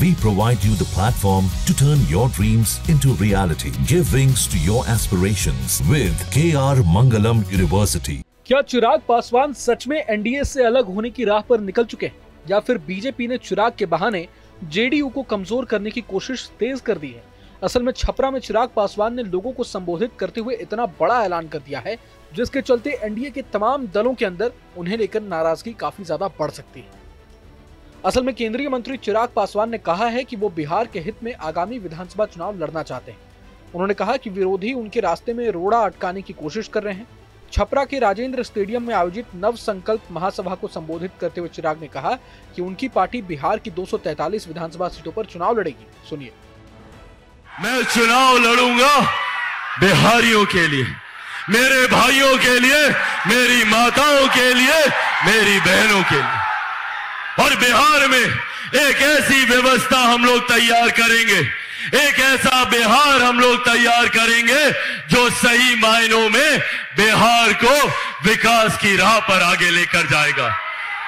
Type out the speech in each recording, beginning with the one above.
We provide you the platform to turn your dreams into reality. Give wings to your aspirations with KR Mangalam University. क्या चिराग पासवान सच में NDA से अलग होने की राह पर निकल चुके हैं, या फिर बीजेपी ने चिराग के बहाने जेडीयू को कमजोर करने की कोशिश तेज कर दी है? असल में छपरा में चिराग पासवान ने लोगों को संबोधित करते हुए इतना बड़ा ऐलान कर दिया है, जिसके चलते एनडीए के तमाम दलों के अंदर उन्हें लेकर नाराजगी काफी ज्यादा बढ़ सकती है। असल में केंद्रीय मंत्री चिराग पासवान ने कहा है कि वो बिहार के हित में आगामी विधानसभा चुनाव लड़ना चाहते हैं। उन्होंने कहा कि विरोधी उनके रास्ते में रोड़ा अटकाने की कोशिश कर रहे हैं। छपरा के राजेंद्र स्टेडियम में आयोजित नव संकल्प महासभा को संबोधित करते हुए चिराग ने कहा कि उनकी पार्टी बिहार की 243 विधानसभा सीटों पर चुनाव लड़ेगी। सुनिए। मैं चुनाव लड़ूंगा बिहारियों के लिए, मेरे भाइयों के लिए, मेरी माताओं के लिए, मेरी बहनों के लिए। और बिहार में एक ऐसी व्यवस्था हम लोग तैयार करेंगे, एक ऐसा बिहार हम लोग तैयार करेंगे जो सही मायनों में बिहार को विकास की राह पर आगे लेकर जाएगा।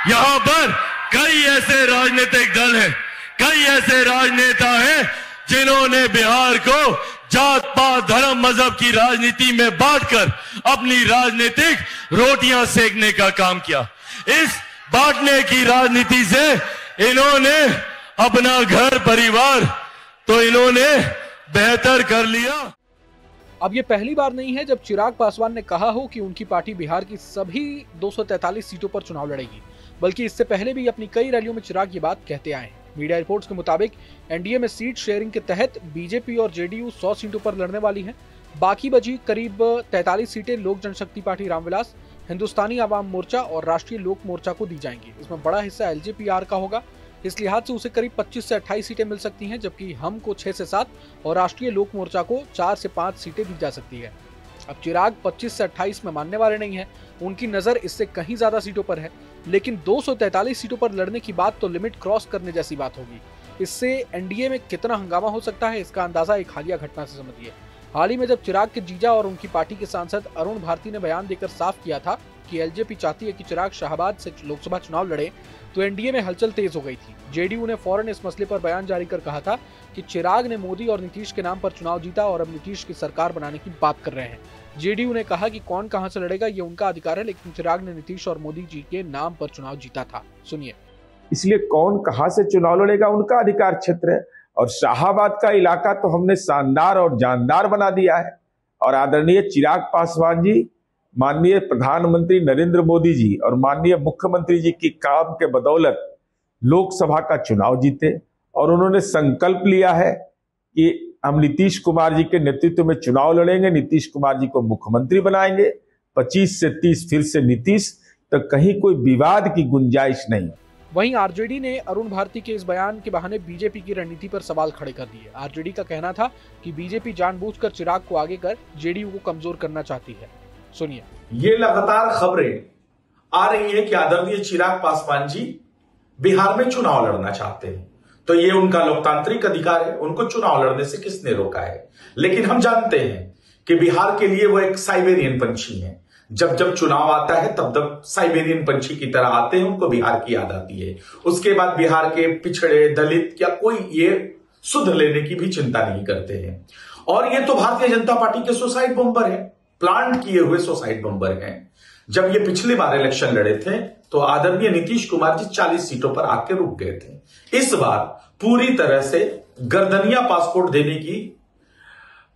यहां पर कई ऐसे राजनीतिक दल हैं, कई ऐसे राजनेता हैं जिन्होंने बिहार को जात पात धर्म मजहब की राजनीति में बांटकर अपनी राजनीतिक रोटियां सेकने का काम किया। इस बांटने की राजनीति से इन्होंने अपना घर परिवार तो इन्होंने बेहतर कर लिया। अब ये पहली बार नहीं है जब चिराग पासवान ने कहा हो कि उनकी पार्टी बिहार की सभी 243 सीटों पर चुनाव लड़ेगी, बल्कि इससे पहले भी अपनी कई रैलियों में चिराग ये बात कहते आए हैं। मीडिया रिपोर्ट्स के मुताबिक एनडीए में सीट शेयरिंग के तहत बीजेपी और जेडीयू 100 सीटों पर लड़ने वाली हैं। बाकी बची करीब 43 सीटें लोक जनशक्ति पार्टी रामविलास, हिंदुस्तानी आवाम मोर्चा और राष्ट्रीय लोक मोर्चा को दी जाएंगी। इसमें बड़ा हिस्सा एलजेपीआर का होगा। इस लिहाज से उसे करीब 25 से 28 सीटें मिल सकती हैं, जबकि हम को 6 से 7 और राष्ट्रीय लोक मोर्चा को 4 से 5 सीटें दी जा सकती है। अब चिराग 25 से 28 में मानने वाले नहीं है, उनकी नजर इससे कहीं ज्यादा सीटों पर है, लेकिन 243 सीटों पर लड़ने की बात तो लिमिट क्रॉस करने जैसी बात होगी। इससे एनडीए में कितना हंगामा हो सकता है, इसका अंदाजा एक हालिया घटना से समझिए। हाल ही में जब चिराग के जीजा और उनकी पार्टी के सांसद अरुण भारती ने बयान देकर साफ किया था कि एलजेपी चाहती है कि चिराग शाहबाद से लोकसभा चुनाव लड़े, तो एनडीए में हलचल तेज हो गई थी। जेडीयू ने फौरन इस मसले पर बयान जारी कर कहा था कि चिराग ने मोदी और नीतीश के नाम पर चुनाव जीता और अब नीतीश की सरकार बनाने की बात कर रहे हैं। जेडीयू ने कहा कि कौन कहां से लड़ेगा ये उनका अधिकार है, लेकिन चिराग ने नीतीश और मोदी जी के नाम पर चुनाव जीता था। सुनिए। इसलिए कौन कहां से चुनाव लड़ेगा उनका अधिकार क्षेत्र है, और शाहाबाद का इलाका तो हमने शानदार और जानदार बना दिया है। और आदरणीय चिराग पासवान जी, माननीय प्रधानमंत्री नरेंद्र मोदी जी और माननीय मुख्यमंत्री जी की काम के बदौलत लोकसभा का चुनाव जीते, और उन्होंने संकल्प लिया है कि हम नीतीश कुमार जी के नेतृत्व में चुनाव लड़ेंगे, नीतीश कुमार जी को मुख्यमंत्री बनाएंगे, 25 से 30 फिर से नीतीश, तो कहीं कोई विवाद की गुंजाइश नहीं। वहीं आरजेडी ने अरुण भारती के इस बयान के बहाने बीजेपी की रणनीति पर सवाल खड़े कर दिए। आरजेडी का कहना था कि बीजेपी जानबूझकर चिराग को आगे कर जेडीयू को कमजोर करना चाहती है। सुनिए। ये लगातार खबरें आ रही है कि आदरणीय चिराग पासवान जी बिहार में चुनाव लड़ना चाहते हैं, तो ये उनका लोकतांत्रिक अधिकार है, उनको चुनाव लड़ने से किसने रोका है। लेकिन हम जानते हैं कि बिहार के लिए वो एक साइबेरियन पंछी है। जब जब चुनाव आता है तब तब साइबेरियन पंछी की तरह आते हैं, उनको बिहार की याद आती है। उसके बाद बिहार के पिछड़े, दलित या कोई ये सुध लेने की भी चिंता नहीं करते हैं। और ये तो भारतीय जनता पार्टी के सुसाइड बम्पर है, प्लांट किए हुए सुसाइड बम्पर हैं। जब ये पिछली बार इलेक्शन लड़े थे तो आदरणीय नीतीश कुमार जी 40 सीटों पर आके रुक गए थे। इस बार पूरी तरह से गर्दनिया पासपोर्ट देने की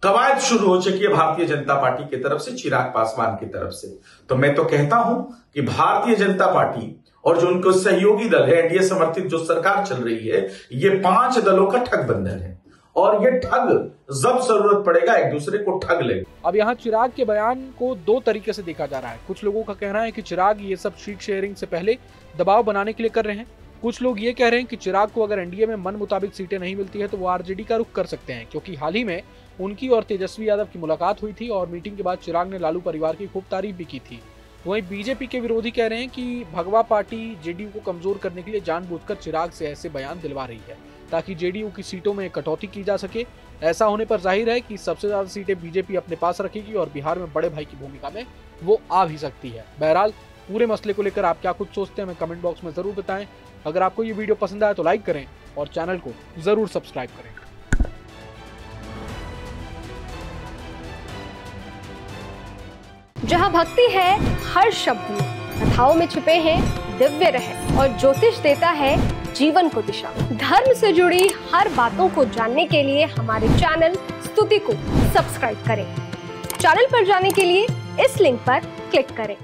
कवायद शुरू हो चुकी है भारतीय जनता पार्टी की तरफ से, चिराग पासवान की तरफ से। तो मैं तो कहता हूं कि भारतीय जनता पार्टी और जो उनको सहयोगी दल है, एनडीए समर्थित जो सरकार चल रही है, ये 5 दलों का ठग बंधन है, और ये ठग जब जरूरत पड़ेगा एक दूसरे को ठग लेंगे। अब यहाँ चिराग के बयान को 2 तरीके से देखा जा रहा है। कुछ लोगों का कहना है कि चिराग ये सब सीट शेयरिंग से पहले दबाव बनाने के लिए कर रहे हैं। कुछ लोग ये कह रहे हैं कि चिराग को अगर एनडीए में मन मुताबिक सीटें नहीं मिलती है तो वो आरजेडी का रुख कर सकते हैं, क्योंकि हाल ही में उनकी और तेजस्वी यादव की मुलाकात हुई थी और मीटिंग के बाद चिराग ने लालू परिवार की खूब तारीफ भी की थी। वहीं बीजेपी के विरोधी कह रहे हैं कि भगवा पार्टी जेडीयू को कमजोर करने के लिए जानबूझकर चिराग से ऐसे बयान दिलवा रही है ताकि जेडीयू की सीटों में कटौती की जा सके। ऐसा होने पर जाहिर है कि सबसे ज्यादा सीटें बीजेपी अपने पास रखेगी और बिहार में बड़े भाई की भूमिका में वो आ भी सकती है। बहरहाल पूरे मसले को लेकर आप क्या कुछ सोचते हैं हमें कमेंट बॉक्स में जरूर बताएं। अगर आपको ये वीडियो पसंद आया तो लाइक करें और चैनल को जरूर सब्सक्राइब करें। जहाँ भक्ति है हर शब्द में, कथाओं में छुपे हैं दिव्य रहस्य और ज्योतिष देता है जीवन को दिशा। धर्म से जुड़ी हर बातों को जानने के लिए हमारे चैनल स्तुति को सब्सक्राइब करें। चैनल पर जाने के लिए इस लिंक पर क्लिक करें।